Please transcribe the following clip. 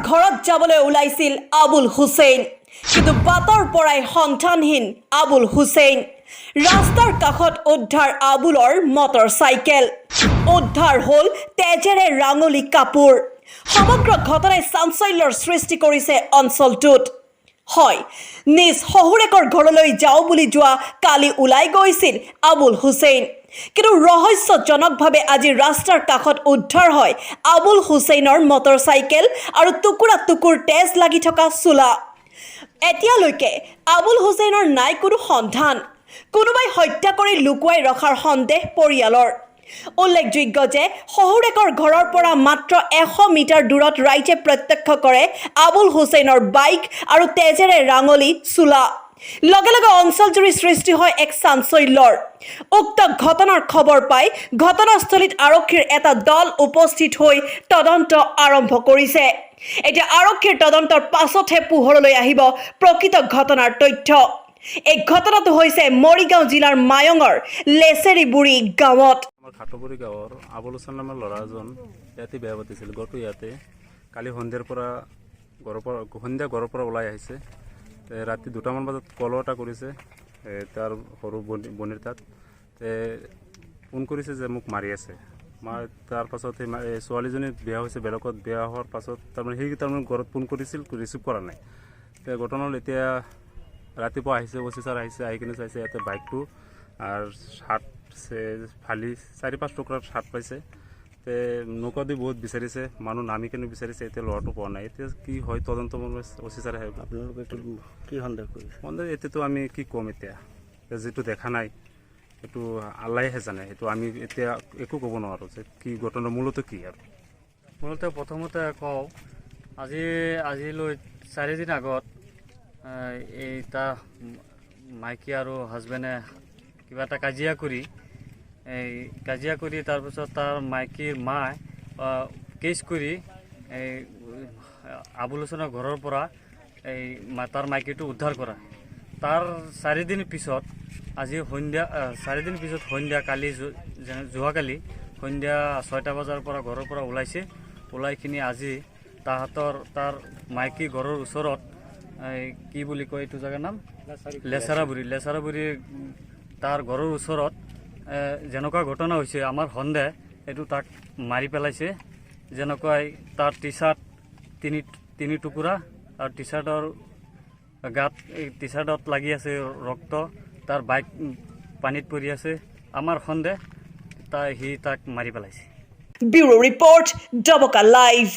ঘৰত যাবলৈ ওলাইছিল আবুল হুছেইন কিন্তু বাটৰ পৰাই সন্ধানহীন আবুল হুছেইন ৰাস্তাৰ কাষত উদ্ধাৰ আবুলৰ মটৰচাইকেল উদ্ধাৰ হ'ল তেজেৰে ৰাঙলী কাপোৰ সমগ্ৰ ঘটনাই চাঞ্চল্যৰ সৃষ্টি কৰিছে অঞ্চলটোত হয় নিজ শহুৰেকৰ ঘৰলৈ যাও বুলি যোৱা কালি ওলাই গৈছিল আবুল হুছেইন কিন্তু ৰহস্যজনকভাৱে আজি ৰাস্তাৰ কাষত উদ্ধাৰ হয় আবুল হুছেইনৰ মটৰচাইকেল আৰু টুকুৰা টুকুৰ তেজ লাগি থকা চোলা এতিয়ালৈকে আবুল হুছেইনৰ নাই কোনো সন্ধান কোনোবাই হত্যা কৰি লুকুৱাই ৰখাৰ সন্দেহ পৰিয়ালৰ উল্লেখযোগ্য যে শহুৰেকৰ ঘৰৰ পৰা মাত্ৰ 100 মিটাৰ দূৰত ৰাইজে প্ৰত্যক্ষ কৰে আবুল হুছেইনৰ বাইক আৰু তেজেৰে ৰাঙলী চোলা লগে লগে অঞ্চলজুৰি সৃষ্টি হয় এক চাঞ্চল্যৰ উক্ত ঘটনাৰ খবৰ পাই ঘটনাস্থলীত আৰক্ষীৰ এটা দল উপস্থিত হৈ তদন্ত আৰম্ভ কৰিছে এতিয়া আৰক্ষীৰ তদন্তৰ পাছতহে পোহৰলৈ আহিব প্ৰকৃত ঘটনাৰ তথ্য এই ঘটনাটো হৈছে মৰিগাঁও জিলাৰ মায়ঙৰ লেচেৰিবুৰি গাঁৱত আমাৰ খাটবুৰি গাঁৱৰ আবুল হুছেইন নামৰ ল'ৰা এজন ইয়াতে বিয়া পাতিছিল গটো ইয়াতে কালি সন্ধিয়াৰ পৰা ঘৰৰ পৰা ওলাই আহিছে ৰাতি 2টামান বজাত কল এটা কৰিছে তাৰ সৰু বনিৰ তাত ফোন কৰিছে যে মোক মাৰি আছে তাৰ পাছত ছোৱালীজনী বিয়া হৈছে বেলেগত বিয়া হোৱাৰ পাছত তাৰমানে ঘৰত ফোন কৰিছিল ৰিচিভ কৰা নাই ঘটনা হ'ল এতিয়া ৰাতিপুৱা আহিছে অফিচাৰ আহিছে আহি কিনে চাইছে ইয়াতে বাইকটো আৰু শাৰ্ট ফালি 4-5 টুকুৰাৰ শাৰ্ট পাইছে নৌকা দি বহুত বিচাৰিছে মানুহ নামি কেনে বিচাৰিছে এতিয়া ল'ৰাটো পোৱা নাই এতিয়া কি হয় তদন্ত অফিচাৰে আপোনালোকে কি সন্দেহ কৰিছে সন্দেহ এতিয়াতো আমি কি ক'ম এতিয়া যিটো দেখা নাই সেইটো আল্লাহে জানে সেইটো আমি এতিয়া একো ক'ব নোৱাৰোঁ যে কি ঘটনা মূলতঃ কি আৰু মূলতঃ প্ৰথমতে কওঁ আজিলৈ 4 দিন আগত এই তাৰ মাইকী আৰু হাজবেণ্ডে কিবা এটা কাজিয়া কৰি তাৰপিছত তাৰ মাইকীৰ মায়ে কেছ কৰি আবুল হুছেইনৰ ঘৰৰ পৰা তাৰ মাইকীটো উদ্ধাৰ কৰা তাৰ 4 দিন পিছত আজি সন্ধিয়া কালি যোৱাকালি সন্ধিয়া 6টা বজাৰ পৰা ঘৰৰ পৰা ওলাইখিনি আজি তাৰ মাইকী ঘৰৰ ওচৰত কি বুলি কয় এইটো জেগাৰ নাম লেচাৰাবুৰি তাৰ ঘৰৰ ওচৰত যেনেকুৱা ঘটনা হৈছে আমাৰ সন্দেহ এইটো তাক মাৰি পেলাইছে যেনেকুৱাই তাৰ টি চাৰ্ট তিনি টুকুৰা আৰু টি চাৰ্টত লাগি আছে ৰক্ত তাৰ বাইক পানীত পৰি আছে আমাৰ সন্দেহ সি তাক মাৰি পেলাইছে ব্যুৰো ৰিপৰ্ট ডবকা লাইভ